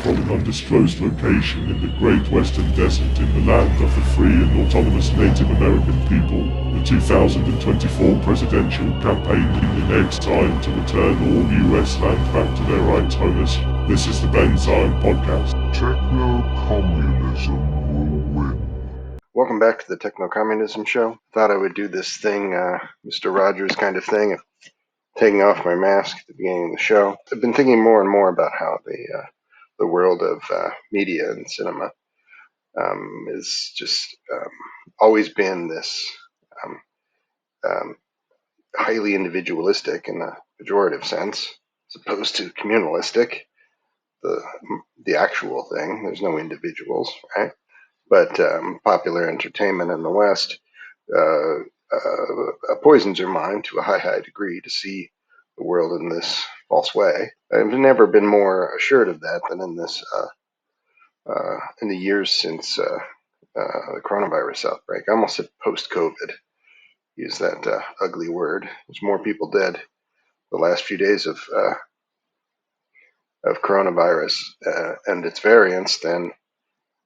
from an undisclosed location in the Great Western Desert in the land of the free and autonomous Native American people. The 2024 presidential campaign in its time to return all U.S. land back to their right's owners. This is the Ben Zion Podcast. TechnoCommunism will win. Welcome back to the TechnoCommunism show. Thought I would do this thing, Mr. Rogers kind of thing, of taking off my mask at the beginning of the show. I've been thinking more and more about how the world of media and cinema is just always been this highly individualistic in a pejorative sense, as opposed to communalistic, the actual thing. There's no individuals, right? But popular entertainment in the West poisons your mind to a high degree to see the world in this false way. I've never been more assured of that than in this in the years since the coronavirus outbreak. I almost said post-COVID. Use that ugly word. There's more people dead the last few days of coronavirus and its variants than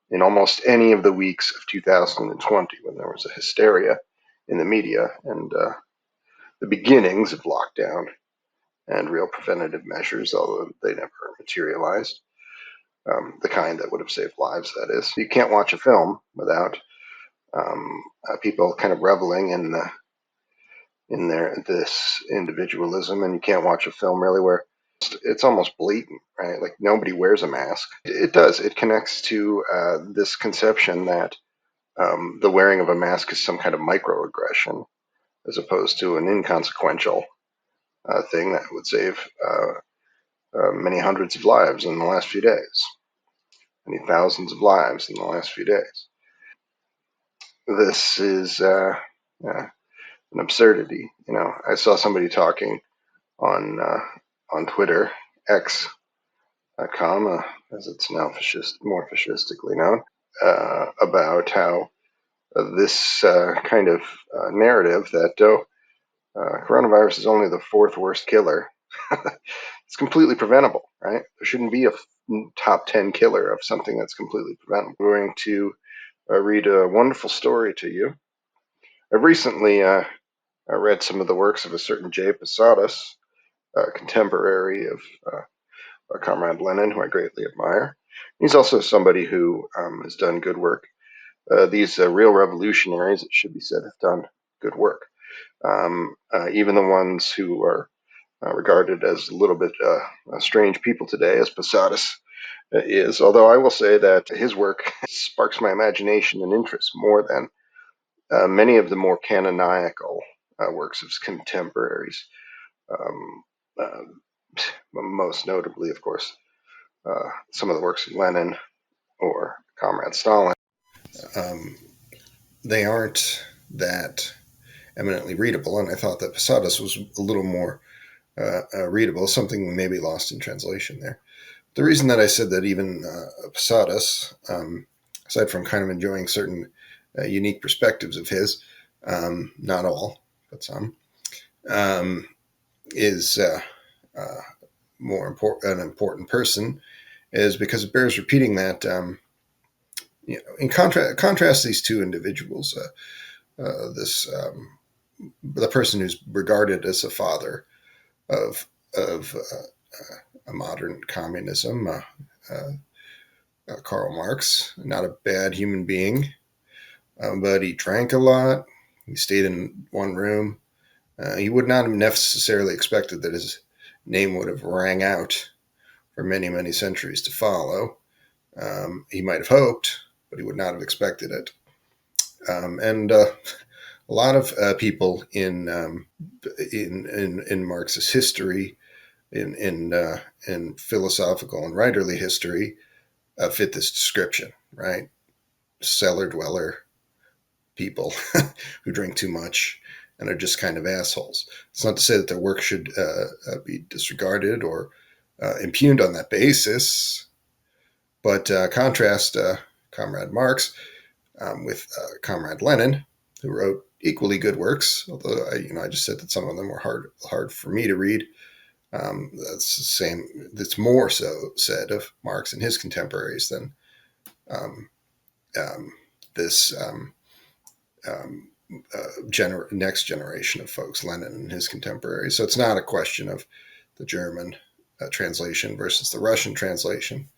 in almost any of the weeks of 2020, when there was a hysteria in the media and the beginnings of lockdown and real preventative measures, although they never materialized. The kind that would have saved lives, that is. You can't watch a film without people kind of reveling in this individualism, and you can't watch a film really where it's almost blatant, right? Like nobody wears a mask. It does. It connects to this conception that the wearing of a mask is some kind of microaggression, as opposed to an inconsequential thing that would save many hundreds of lives in the last few days, many thousands of lives in the last few days. This is an absurdity. You know, I saw somebody talking on Twitter, X.com, as it's now more fascistically known, about how this kind of narrative that coronavirus is only the fourth worst killer. It's completely preventable, right? There shouldn't be a top 10 killer of something that's completely preventable. I'm going to read a wonderful story to you. I've recently read some of the works of a certain J. Posadas, a contemporary of Comrade Lenin, who I greatly admire. He's also somebody who has done good work. These real revolutionaries, it should be said, have done good work. Even the ones who are regarded as a little bit strange people today, as Posadas is. Although I will say that his work sparks my imagination and interest more than many of the more canonical works of his contemporaries. Most notably, of course, some of the works of Lenin or Comrade Stalin. They aren't that eminently readable, and I thought that Posadas was a little more readable, something maybe lost in translation there. The reason that I said that even Posadas, aside from kind of enjoying certain unique perspectives of his, not all, but some, is an important person, is because it bears repeating that, in contrast these two individuals, the person who's regarded as a father of a modern communism, Karl Marx, not a bad human being, but he drank a lot. He stayed in one room. He would not have necessarily expected that his name would have rang out for many, many centuries to follow. He might have hoped, but he would not have expected it. And a lot of people in Marx's history, in philosophical and writerly history, fit this description, right? Cellar dweller people who drink too much and are just kind of assholes. It's not to say that their work should be disregarded or impugned on that basis, but contrast Comrade Marx with Comrade Lenin, who wrote equally good works, although I just said that some of them were hard for me to read. That's the same. That's more so said of Marx and his contemporaries than um, this next generation of folks, Lenin and his contemporaries. So it's not a question of the German translation versus the Russian translation.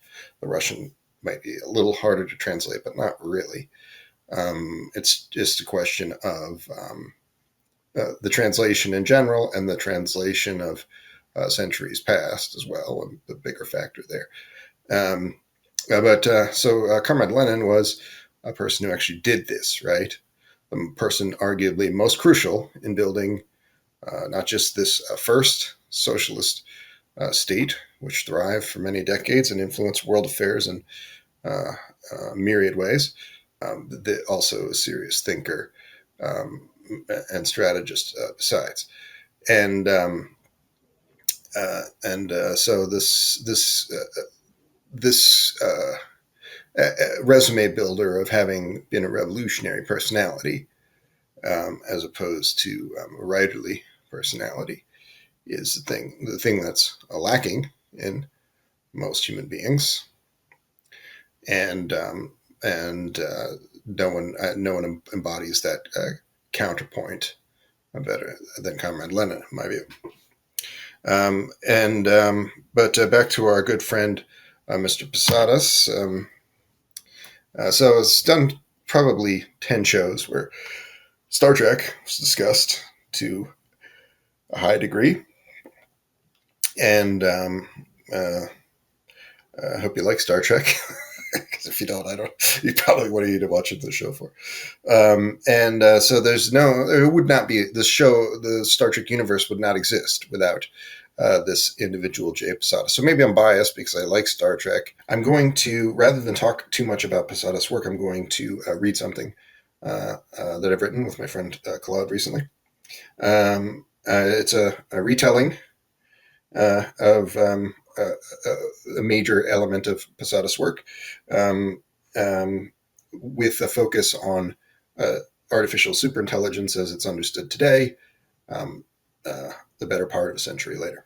The Russian might be a little harder to translate, but not really. It's just a question of the translation in general and the translation of centuries past as well, and the bigger factor there. So Comrade Lenin was a person who actually did this, right? The person arguably most crucial in building not just this first socialist state, which thrived for many decades and influenced world affairs in myriad ways, also a serious thinker and strategist besides. And so this resume builder of having been a revolutionary personality as opposed to a writerly personality is the thing that's lacking in most human beings, and no one embodies that counterpoint better than Comrade Lenin, in my view. But back to our good friend, Mr. Posadas. So it's done probably 10 shows where Star Trek was discussed to a high degree. And I hope you like Star Trek. Because if you don't, you probably what are you to watch the show for? So there would not be this show, the Star Trek universe would not exist without this individual Jay Posada. So maybe I'm biased because I like Star Trek. I'm going to, rather than talk too much about Posada's work, I'm going to read something that I've written with my friend Claude recently. It's a retelling of a major element of Posada's work, with a focus on artificial superintelligence as it's understood today, the better part of a century later.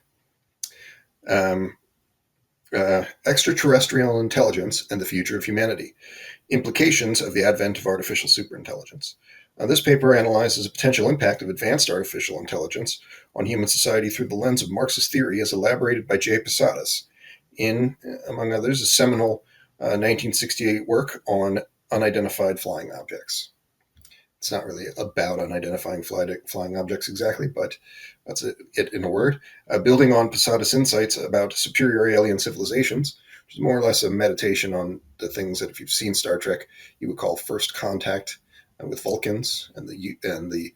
Extraterrestrial intelligence and the future of humanity. Implications of the advent of artificial superintelligence. This paper analyzes the potential impact of advanced artificial intelligence on human society through the lens of Marxist theory as elaborated by J. Posadas in, among others, a seminal 1968 work on unidentified flying objects. It's not really about unidentifying flying objects exactly, but that's it in a word. Building on Posadas' insights about superior alien civilizations, which is more or less a meditation on the things that, if you've seen Star Trek, you would call first contact with Vulcans and the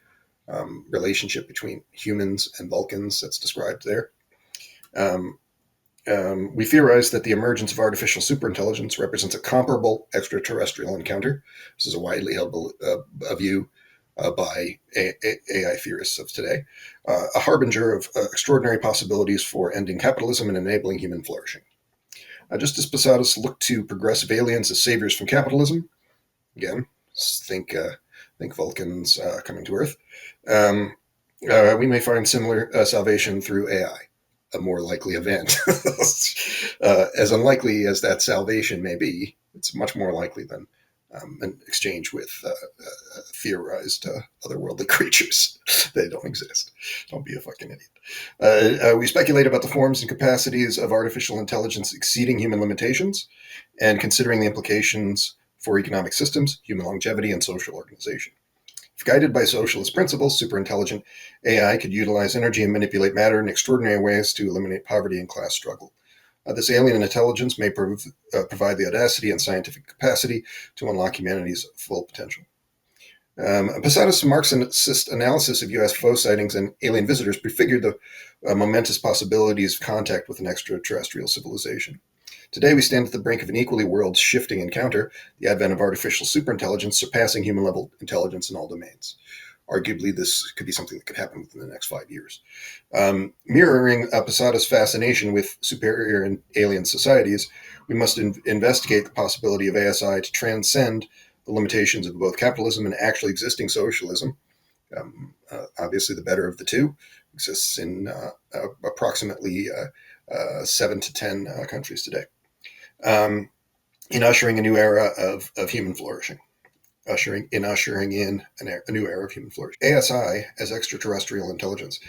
relationship between humans and Vulcans that's described there. We theorize that the emergence of artificial superintelligence represents a comparable extraterrestrial encounter. This is a widely held view by AI theorists of today, a harbinger of extraordinary possibilities for ending capitalism and enabling human flourishing. Just as Posadas looked to progressive aliens as saviors from capitalism, again, think Vulcans coming to Earth, we may find similar salvation through AI. A more likely event. As unlikely as that salvation may be, it's much more likely than an exchange with theorized otherworldly creatures. They don't exist. Don't be a fucking idiot. We speculate about the forms and capacities of artificial intelligence exceeding human limitations and considering the implications for economic systems, human longevity, and social organization. If guided by socialist principles, superintelligent AI could utilize energy and manipulate matter in extraordinary ways to eliminate poverty and class struggle. This alien intelligence may provide the audacity and scientific capacity to unlock humanity's full potential. Posadas' Marxist analysis of UFO sightings and alien visitors prefigured the momentous possibilities of contact with an extraterrestrial civilization. Today, we stand at the brink of an equally world-shifting encounter, the advent of artificial superintelligence surpassing human-level intelligence in all domains. Arguably, this could be something that could happen within the next 5 years. Mirroring Posadas' fascination with superior and alien societies, we must investigate the possibility of ASI to transcend the limitations of both capitalism and actually existing socialism. Obviously, the better of the two, exists in approximately 7 to 10 countries today, in ushering a new era of human flourishing. Ushering in a new era of human flourishing. ASI as extraterrestrial intelligence.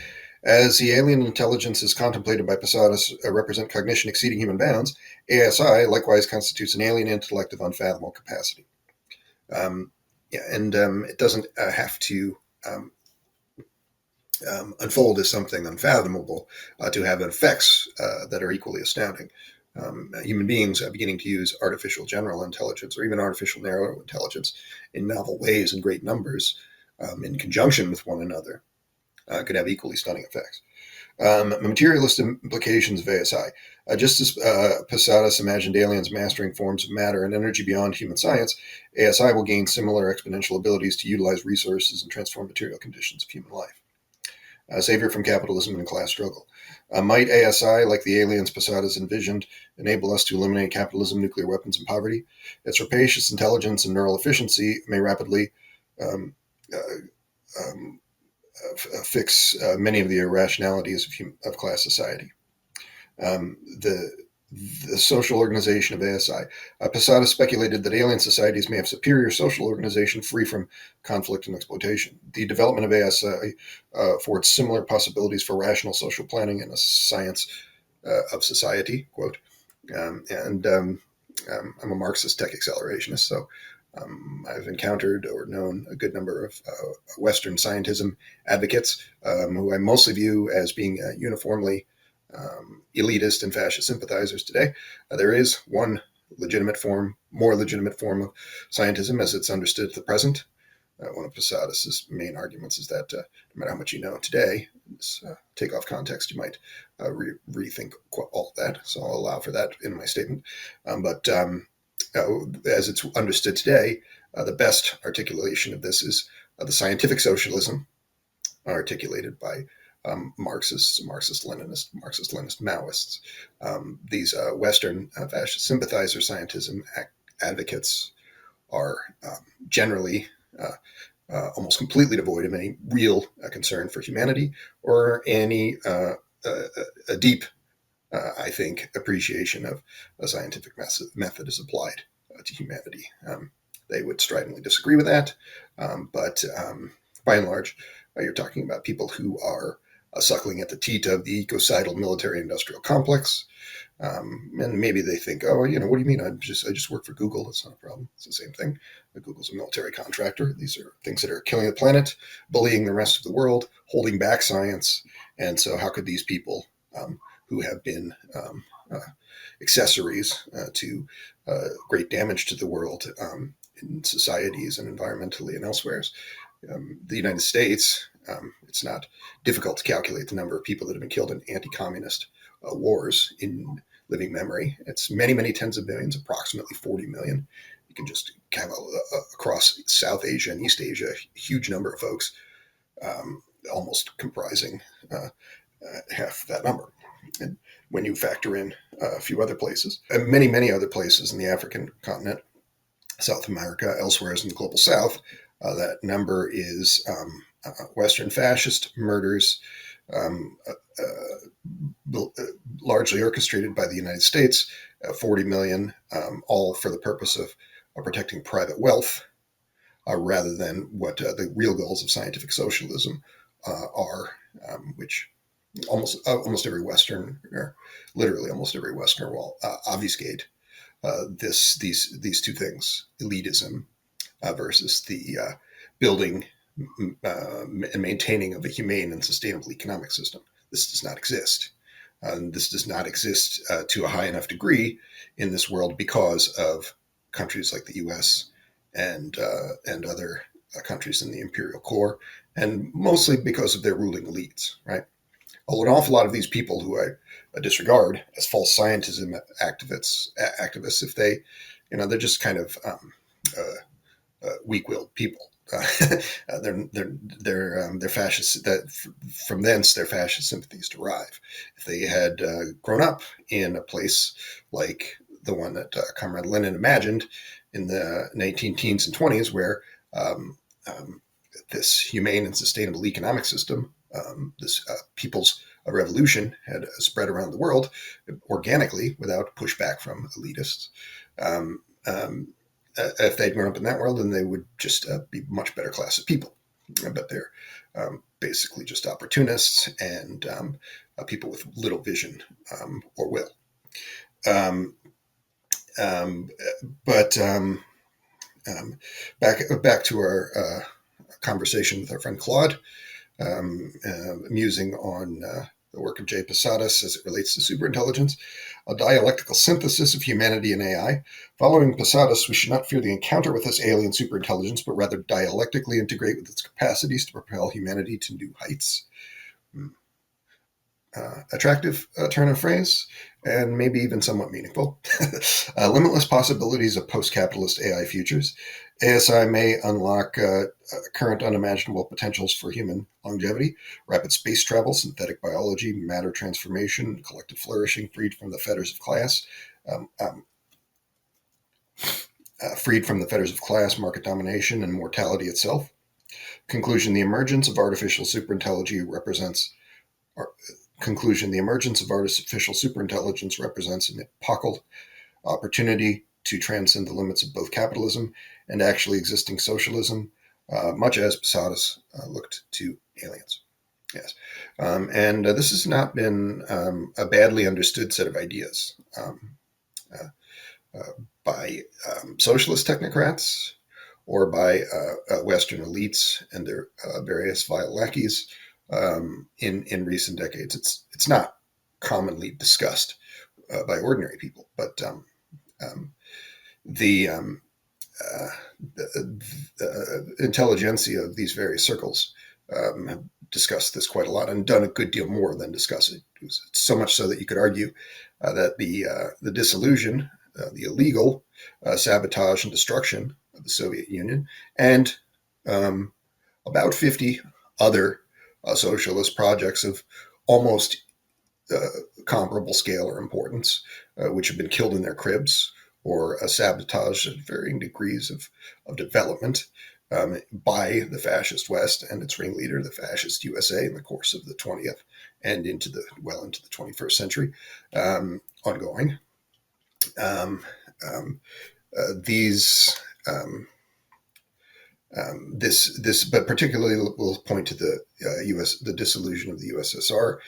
As the alien intelligences contemplated by Posadas represent cognition exceeding human bounds, ASI likewise constitutes an alien intellect of unfathomable capacity. It doesn't have to unfold as something unfathomable to have effects that are equally astounding. Human beings are beginning to use artificial general intelligence or even artificial narrow intelligence in novel ways in great numbers in conjunction with one another could have equally stunning effects. Materialist implications of ASI. Just as Posadas imagined aliens mastering forms of matter and energy beyond human science, ASI will gain similar exponential abilities to utilize resources and transform material conditions of human life. Savior from capitalism and class struggle. Might ASI, like the aliens Posadas envisioned, enable us to eliminate capitalism, nuclear weapons, and poverty? Its rapacious intelligence and neural efficiency may rapidly fix many of the irrationalities of class society. The social organization of ASI. Posada speculated that alien societies may have superior social organization free from conflict and exploitation. The development of ASI affords similar possibilities for rational social planning and a science of society, quote. I'm a Marxist tech accelerationist, so I've encountered or known a good number of Western scientism advocates who I mostly view as being uniformly elitist and fascist sympathizers today. There is one more legitimate form of scientism as it's understood at the present. One of Posadas's main arguments is that no matter how much you know today, take off context, you might rethink all of that. So I'll allow for that in my statement. But as it's understood today, the best articulation of this is the scientific socialism articulated by Marxist Leninist Maoists. These Western fascist sympathizer scientism advocates are generally almost completely devoid of any real concern for humanity or any a deep, I think, appreciation of a scientific method as applied to humanity. They would stridently disagree with that, but by and large, you're talking about people who are suckling at the teat of the ecocidal military-industrial complex. And maybe they think, oh, what do you mean? I just work for Google. That's not a problem. It's the same thing. Google's a military contractor. These are things that are killing the planet, bullying the rest of the world, holding back science. And so how could these people who have been accessories to great damage to the world in societies and environmentally and elsewhere, the United States, it's not difficult to calculate the number of people that have been killed in anti-communist wars in living memory. It's many, many tens of millions, approximately 40 million. You can just have across South Asia and East Asia, a huge number of folks, almost comprising half that number. And when you factor in a few other places, and many, many other places in the African continent, South America, elsewhere in the global South, that number is Western fascist murders, largely orchestrated by the United States, 40 million, all for the purpose of protecting private wealth, rather than what the real goals of scientific socialism are, which almost every Western, or literally almost every Westerner, will obfuscate these two things: elitism versus the building and maintaining of a humane and sustainable economic system. This does not exist. This does not exist to a high enough degree in this world because of countries like the U.S. and other countries in the imperial core, and mostly because of their ruling elites, right? Although an awful lot of these people who I disregard as false scientism activists, if they, they're just kind of weak-willed people. They're fascist. That from thence their fascist sympathies derive. If they had grown up in a place like the one that Comrade Lenin imagined in the 19 teens and 20s, where this humane and sustainable economic system this people's revolution had spread around the world organically without pushback from elitists. If they'd grown up in that world, then they would just be a much better class of people. But they're basically just opportunists and people with little vision or will. Back to our conversation with our friend Claude, musing on the work of J. Posadas as it relates to superintelligence, a dialectical synthesis of humanity and AI. Following Posadas, we should not fear the encounter with this alien superintelligence, but rather dialectically integrate with its capacities to propel humanity to new heights. Attractive turn of phrase, and maybe even somewhat meaningful. Limitless possibilities of post-capitalist AI futures. ASI may unlock current unimaginable potentials for human longevity, rapid space travel, synthetic biology, matter transformation, collective flourishing, freed from the fetters of class, market domination, and mortality itself. Conclusion: the emergence of artificial superintelligence represents an epochal opportunity to transcend the limits of both capitalism and actually existing socialism, much as Posadas looked to aliens. Yes, and this has not been a badly understood set of ideas by socialist technocrats or by Western elites and their various vile lackeys in recent decades. It's not commonly discussed by ordinary people, but the intelligentsia of these various circles have discussed this quite a lot and done a good deal more than discuss it. So much so that you could argue that the dissolution, the illegal sabotage and destruction of the Soviet Union, and about 50 other socialist projects of almost comparable scale or importance, which have been killed in their cribs or sabotaged at varying degrees of development by the fascist West and its ringleader, the fascist USA, in the course of the 20th and into the 21st century, ongoing. But particularly we'll point to the dissolution of the USSR.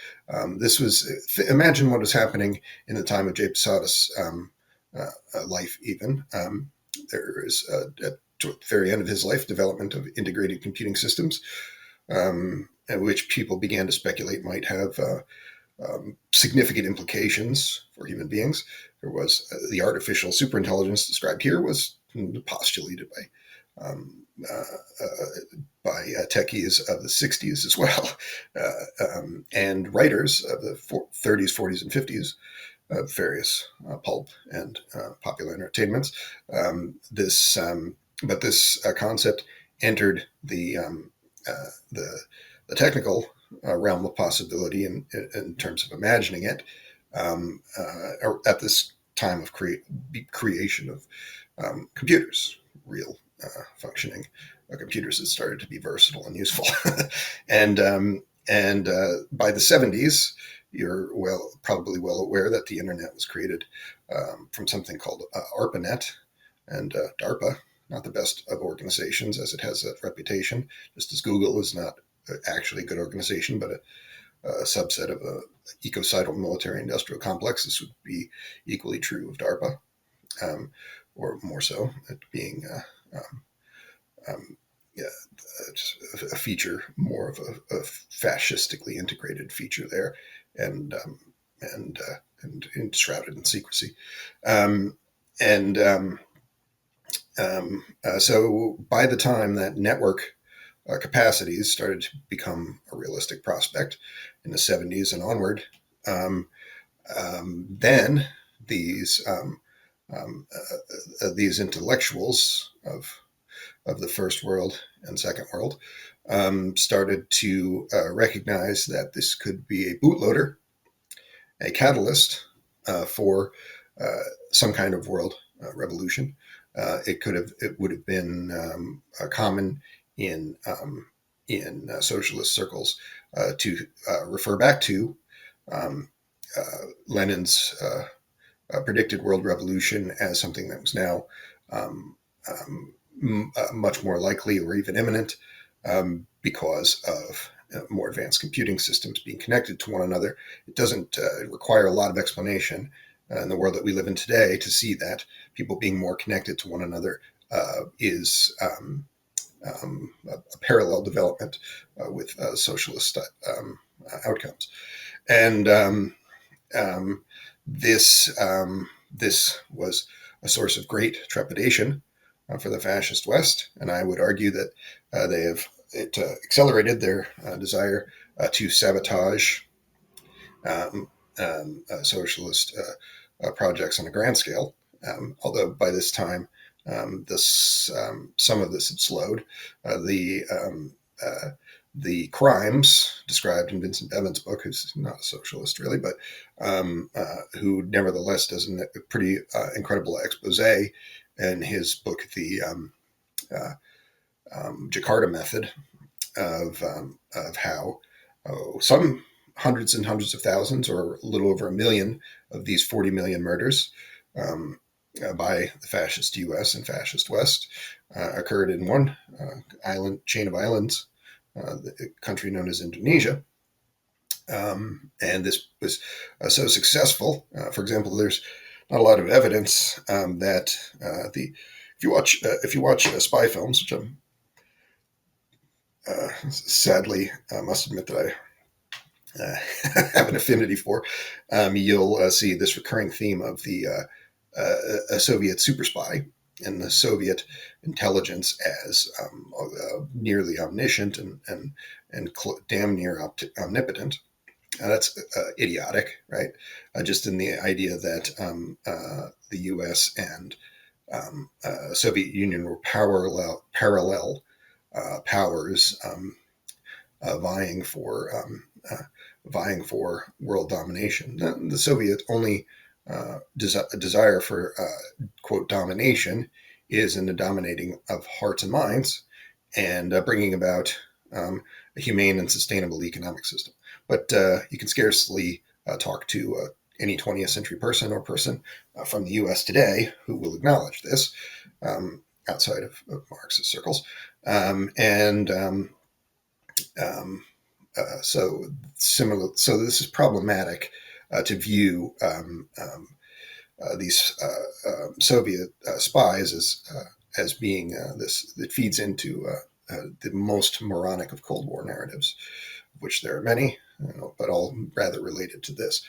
Imagine what was happening in the time of J. Posadas' life. Even there is at the very end of his life, development of integrated computing systems, which people began to speculate might have significant implications for human beings. There was the artificial superintelligence described here was postulated by techies of the 60s as well, and writers of the 30s, 40s, and 50s, various pulp and popular entertainments. But this concept entered the technical realm of possibility in terms of imagining it at this time of creation of computers, real functioning computers that started to be versatile and useful. and by the 70s, you're probably well aware that the internet was created from something called ARPANET and DARPA, not the best of organizations as it has a reputation, just as Google is not actually a good organization, but a subset of a ECOCIDAL military industrial complex. This would be equally true of DARPA, or more so, it being a feature, more of a fascistically integrated feature there, and shrouded in secrecy. So by the time that network capacities started to become a realistic prospect in the 70s and onward, then these intellectuals of the first world and second world started to recognize that this could be a bootloader, a catalyst for some kind of world revolution. It would have been common in in socialist circles to refer back to Lenin's predicted world revolution as something that was now much more likely or even imminent because of more advanced computing systems being connected to one another. It doesn't require a lot of explanation in the world that we live in today to see that people being more connected to one another is a parallel development with socialist outcomes. And this was a source of great trepidation for the fascist West, and I would argue that it accelerated their desire to sabotage socialist projects on a grand scale. Although by this time, some of this had slowed. The crimes described in Vincent Bevan's book, who's not a socialist really, but who nevertheless does a pretty incredible expose in his book, The Jakarta Method, of how some hundreds and hundreds of thousands, or a little over 1 million of these 40 million murders by the fascist U.S. and fascist West occurred in one chain of islands, the country known as Indonesia. And this was so successful. For example, there's not a lot of evidence that if you watch spy films, which I'm sadly must admit that I have an affinity for, you'll see this recurring theme of the a Soviet super spy and the Soviet intelligence as nearly omniscient and damn near omnipotent. That's idiotic, right? Just in the idea that the U.S. and Soviet Union were parallel powers vying for world domination. The Soviet only desire for quote domination is in the dominating of hearts and minds and bringing about a humane and sustainable economic system. But you can scarcely talk to any 20th century person or person from the U.S. today who will acknowledge this outside of Marxist circles. So this is problematic to view these Soviet spies as being this that feeds into the most moronic of Cold War narratives, of which there are many, but all rather related to this.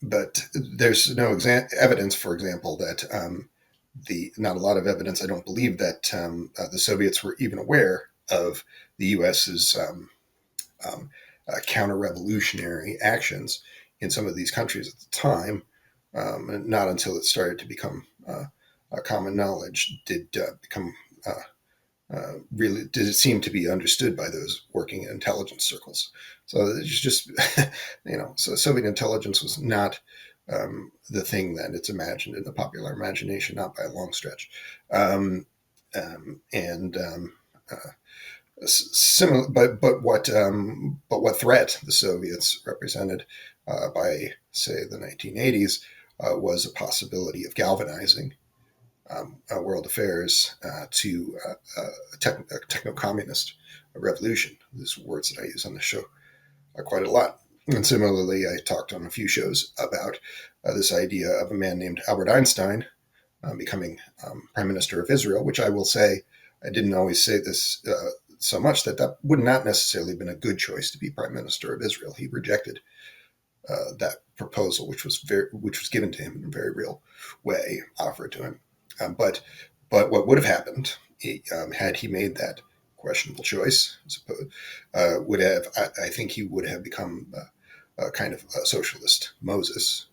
But there's no evidence, for example, that not a lot of evidence. I don't believe that the Soviets were even aware of the U.S.'s counter-revolutionary actions in some of these countries at the time. And not until it started to become common knowledge did it seem to be understood by those working in intelligence circles. So it's just, so Soviet intelligence was not the thing that it's imagined in the popular imagination, not by a long stretch. Similar, but what threat the Soviets represented by, say, the 1980s was a possibility of galvanizing world affairs to a techno-communist revolution. These are words that I use on the show quite a lot. And similarly, I talked on a few shows about this idea of a man named Albert Einstein becoming Prime Minister of Israel, which I will say, I didn't always say this so much, that would not necessarily have been a good choice to be Prime Minister of Israel. He rejected that proposal, which was given to him in a very real way, offered to him. But what would have happened had he made that questionable choice, I think he would have become a kind of a socialist Moses,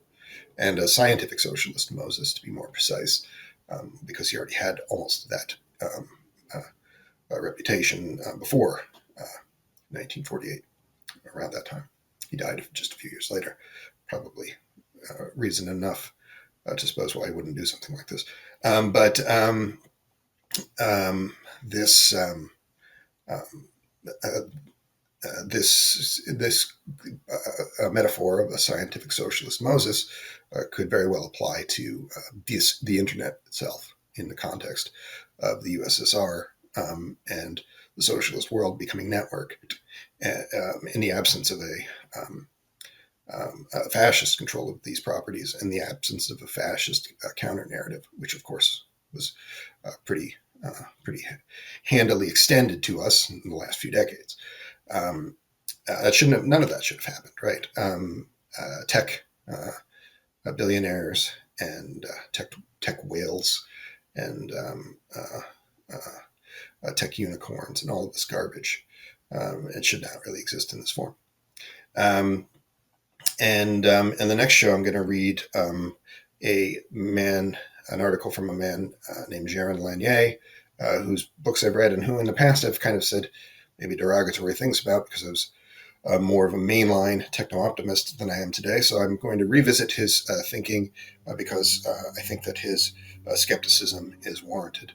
and a scientific socialist Moses, to be more precise, because he already had almost that reputation before 1948, around that time. He died just a few years later, probably reason enough to suppose why he wouldn't do something like this. But this metaphor of a scientific socialist Moses could very well apply to the internet itself in the context of the USSR and the socialist world becoming networked in the absence of a fascist control of these properties and the absence of a fascist counter narrative, which of course was pretty handily extended to us in the last few decades. None of that should have happened, right? Tech billionaires and tech whales and tech unicorns and all of this garbage. It should not really exist in this form. And in the next show, I'm going to read an article from a man named Jaron Lanier, whose books I've read and who in the past I've kind of said maybe derogatory things about because I was more of a mainline techno-optimist than I am today. So I'm going to revisit his thinking because I think that his skepticism is warranted.